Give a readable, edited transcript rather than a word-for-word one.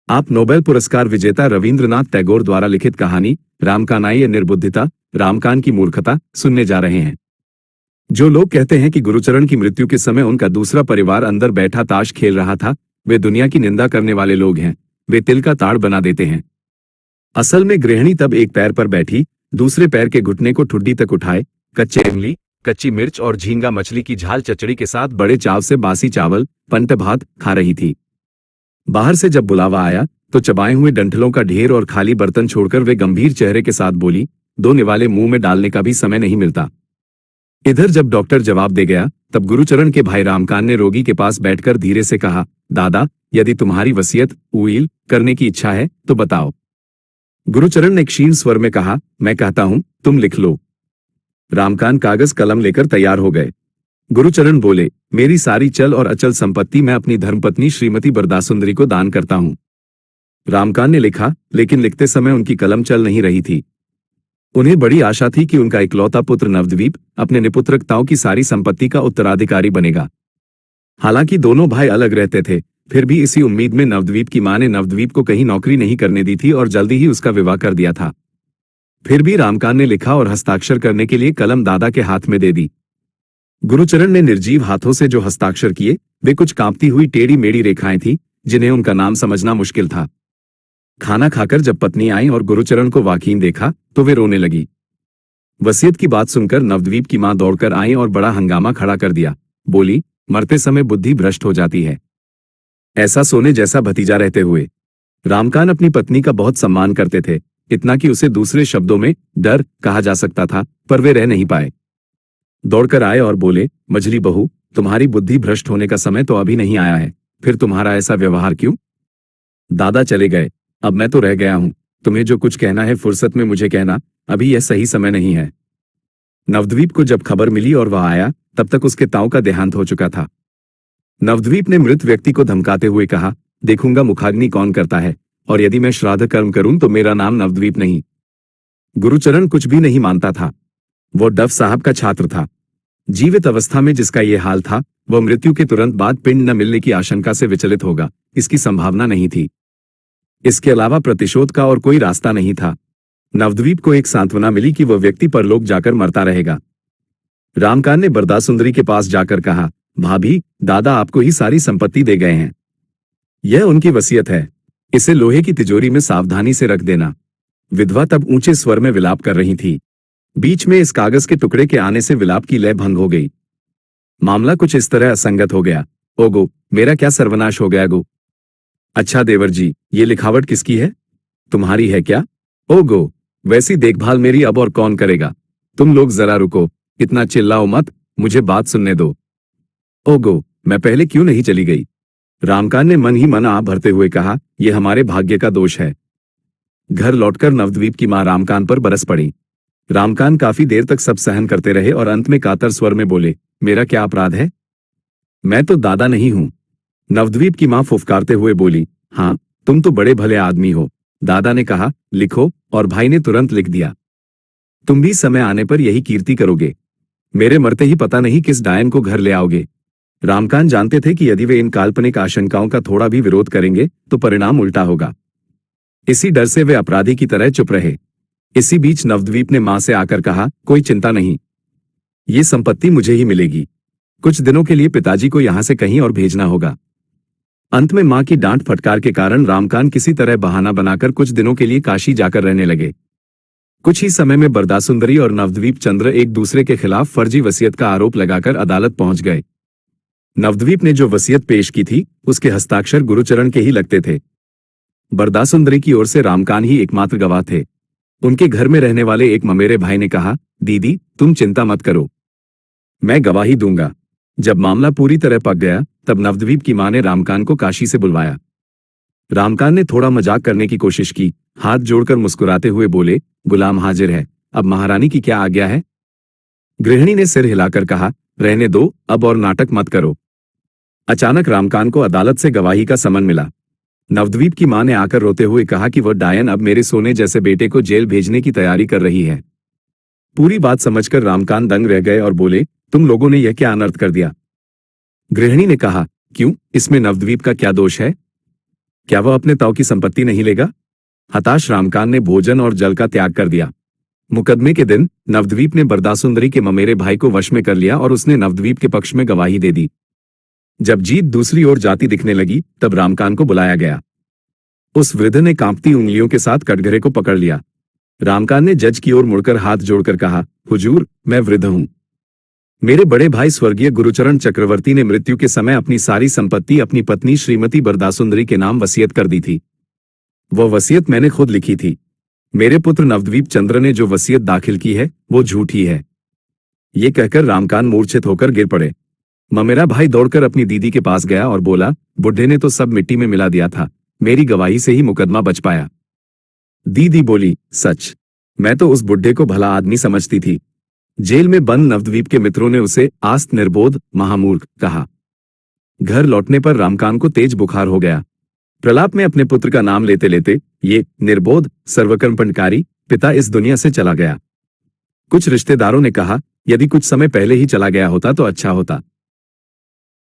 आप नोबेल पुरस्कार विजेता रविंद्रनाथ टैगोर द्वारा लिखित कहानी रामकानाई निर्बुद्धिता, रामकान की मूर्खता सुनने जा रहे हैं। जो लोग कहते हैं कि गुरुचरण की मृत्यु के समय उनका दूसरा परिवार अंदर बैठा ताश खेल रहा था, वे दुनिया की निंदा करने वाले लोग हैं। वे तिल का ताड़ बना देते हैं। असल में गृहिणी तब एक पैर पर बैठी, दूसरे पैर के घुटने को ठुड्डी तक उठाए, कच्चे इमली, कच्ची मिर्च और झींगा मछली की झाल चचड़ी के साथ बड़े चाव से बासी चावल, पंत भात खा रही थी। बाहर से जब बुलावा आया तो चबाए हुए डंठलों का ढेर और खाली बर्तन छोड़कर वे गंभीर चेहरे के साथ बोली, दो निवाले मुंह में डालने का भी समय नहीं मिलता। इधर जब डॉक्टर जवाब दे गया तब गुरुचरण के भाई रामकान ने रोगी के पास बैठकर धीरे से कहा, दादा, यदि तुम्हारी वसीयत उईल करने की इच्छा है तो बताओ। गुरुचरण ने क्षीण स्वर में कहा, मैं कहता हूं, तुम लिख लो। रामकान कागज कलम लेकर तैयार हो गए। गुरुचरण बोले, मेरी सारी चल और अचल संपत्ति मैं अपनी धर्मपत्नी श्रीमती बरदासुंदरी को दान करता हूं। रामकान ने लिखा, लेकिन लिखते समय उनकी कलम चल नहीं रही थी। उन्हें बड़ी आशा थी कि उनका इकलौता पुत्र नवद्वीप अपने निपुत्रकताओं की सारी संपत्ति का उत्तराधिकारी बनेगा। हालांकि दोनों भाई अलग रहते थे, फिर भी इसी उम्मीद में नवद्वीप की मां ने नवद्वीप को कहीं नौकरी नहीं करने दी थी और जल्दी ही उसका विवाह कर दिया था। फिर भी रामकान ने लिखा और हस्ताक्षर करने के लिए कलम दादा के हाथ में दे दी। गुरुचरण ने निर्जीव हाथों से जो हस्ताक्षर किए वे कुछ कांपती हुई टेढ़ी मेढ़ी रेखाएं थी, जिन्हें उनका नाम समझना मुश्किल था। खाना खाकर जब पत्नी आई और गुरुचरण को वाकीन देखा तो वे रोने लगी। वसीयत की बात सुनकर नवद्वीप की मां दौड़कर आई और बड़ा हंगामा खड़ा कर दिया। बोली, मरते समय बुद्धि भ्रष्ट हो जाती है, ऐसा सोने जैसा भतीजा रहते हुए। रामकान अपनी पत्नी का बहुत सम्मान करते थे, इतना कि उसे दूसरे शब्दों में डर कहा जा सकता था, पर वे रह नहीं पाए। दौड़कर आए और बोले, मझली बहू, तुम्हारी बुद्धि भ्रष्ट होने का समय तो अभी नहीं आया है, फिर तुम्हारा ऐसा व्यवहार क्यों? दादा चले गए, अब मैं तो रह गया हूं। तुम्हें जो कुछ कहना है फुर्सत में मुझे कहना, अभी यह सही समय नहीं है। नवद्वीप को जब खबर मिली और वह आया तब तक उसके ताऊ का देहांत हो चुका था। नवद्वीप ने मृत व्यक्ति को धमकाते हुए कहा, देखूंगा मुखाग्नि कौन करता है, और यदि मैं श्राद्ध कर्म करूं तो मेरा नाम नवद्वीप नहीं। गुरुचरण कुछ भी नहीं मानता था। वो डफ साहब का छात्र था। जीवित अवस्था में जिसका ये हाल था, वह मृत्यु के तुरंत बाद पिंड न मिलने की आशंका से विचलित होगा, इसकी संभावना नहीं थी। इसके अलावा प्रतिशोध का और कोई रास्ता नहीं था। नवद्वीप को एक सांत्वना मिली कि वह व्यक्ति परलोक जाकर मरता रहेगा। रामकान ने बरदासुंदरी के पास जाकर कहा, भाभी, दादा आपको ही सारी संपत्ति दे गए हैं। यह उनकी वसीयत है, इसे लोहे की तिजोरी में सावधानी से रख देना। विधवा तब ऊंचे स्वर में विलाप कर रही थी। बीच में इस कागज के टुकड़े के आने से विलाप की लय भंग हो गई। मामला कुछ इस तरह असंगत हो गया। ओगो, मेरा क्या सर्वनाश हो गया गो। अच्छा देवर जी, ये लिखावट किसकी है? तुम्हारी है क्या? ओगो, वैसी देखभाल मेरी अब और कौन करेगा? तुम लोग जरा रुको, इतना चिल्लाओ मत, मुझे बात सुनने दो। ओगो, मैं पहले क्यों नहीं चली गई? रामकान ने मन ही मन आ भरते हुए कहा, यह हमारे भाग्य का दोष है। घर लौटकर नवद्वीप की मां रामकान पर बरस पड़ी। रामकान काफी देर तक सब सहन करते रहे और अंत में कातर स्वर में बोले, मेरा क्या अपराध है? मैं तो दादा नहीं हूं। नवद्वीप की मां फुफकारते हुए बोली, हाँ, तुम तो बड़े भले आदमी हो। दादा ने कहा, लिखो, और भाई ने तुरंत लिख दिया। तुम भी समय आने पर यही कीर्ति करोगे। मेरे मरते ही पता नहीं किस डायन को घर ले आओगे। रामकान जानते थे कि यदि वे इन काल्पनिक आशंकाओं का थोड़ा भी विरोध करेंगे तो परिणाम उल्टा होगा। इसी डर से वे अपराधी की तरह चुप रहे। इसी बीच नवद्वीप ने मां से आकर कहा, कोई चिंता नहीं, ये संपत्ति मुझे ही मिलेगी। कुछ दिनों के लिए पिताजी को यहां से कहीं और भेजना होगा। अंत में मां की डांट फटकार के कारण रामकान किसी तरह बहाना बनाकर कुछ दिनों के लिए काशी जाकर रहने लगे। कुछ ही समय में बरदासुंदरी और नवद्वीप चंद्र एक दूसरे के खिलाफ फर्जी वसीयत का आरोप लगाकर अदालत पहुंच गए। नवद्वीप ने जो वसीयत पेश की थी उसके हस्ताक्षर गुरुचरण के ही लगते थे। बरदासुंदरी की ओर से रामकान ही एकमात्र गवाह थे। उनके घर में रहने वाले एक ममेरे भाई ने कहा, दीदी, तुम चिंता मत करो, मैं गवाही दूंगा। जब मामला पूरी तरह पक गया तब नवद्वीप की मां ने रामकान को काशी से बुलवाया। रामकान ने थोड़ा मजाक करने की कोशिश की, हाथ जोड़कर मुस्कुराते हुए बोले, गुलाम हाजिर है, अब महारानी की क्या आज्ञा है? गृहिणी ने सिर हिलाकर कहा, रहने दो, अब और नाटक मत करो। अचानक रामकान को अदालत से गवाही का समन मिला। नवद्वीप की मां ने आकर रोते हुए कहा कि वह डायन अब मेरे सोने जैसे बेटे को जेल भेजने की तैयारी कर रही है। पूरी बात समझकर रामकान दंग रह गए और बोले, तुम लोगों ने यह क्या अनर्थ कर दिया? गृहिणी ने कहा, क्यों, इसमें नवद्वीप का क्या दोष है? क्या वह अपने ताऊ की संपत्ति नहीं लेगा? हताश रामकान ने भोजन और जल का त्याग कर दिया। मुकदमे के दिन नवद्वीप ने बरदासुंदरी के ममेरे भाई को वश में कर लिया और उसने नवद्वीप के पक्ष में गवाही दे दी। जब जीत दूसरी ओर जाती दिखने लगी तब रामकान को बुलाया गया। उस वृद्ध ने कांपती उंगलियों के साथ कटघरे को पकड़ लिया। रामकान ने जज की ओर मुड़कर हाथ जोड़कर कहा, हुजूर, मैं वृद्ध हूं। मेरे बड़े भाई स्वर्गीय गुरुचरण चक्रवर्ती ने मृत्यु के समय अपनी सारी संपत्ति अपनी पत्नी श्रीमती बरदासुंदरी के नाम वसीयत कर दी थी। वह वसीयत मैंने खुद लिखी थी। मेरे पुत्र नवद्वीप चंद्र ने जो वसीयत दाखिल की है वो झूठी है। ये कहकर रामकान मूर्छित होकर गिर पड़े। ममेरा भाई दौड़कर अपनी दीदी के पास गया और बोला, बुढ़े ने तो सब मिट्टी में मिला दिया था, मेरी गवाही से ही मुकदमा बच पाया। दीदी बोली, सच? मैं तो उस बुढ़े को भला आदमी समझती थी। जेल में बंद नवद्वीप के मित्रों ने उसे आस्त, निर्बोध, महामूर्ख कहा। घर लौटने पर रामकान को तेज बुखार हो गया। प्रलाप में अपने पुत्र का नाम लेते लेते ये निर्बोध, सर्वकर्मणकारी पिता इस दुनिया से चला गया। कुछ रिश्तेदारों ने कहा, यदि कुछ समय पहले ही चला गया होता तो अच्छा होता।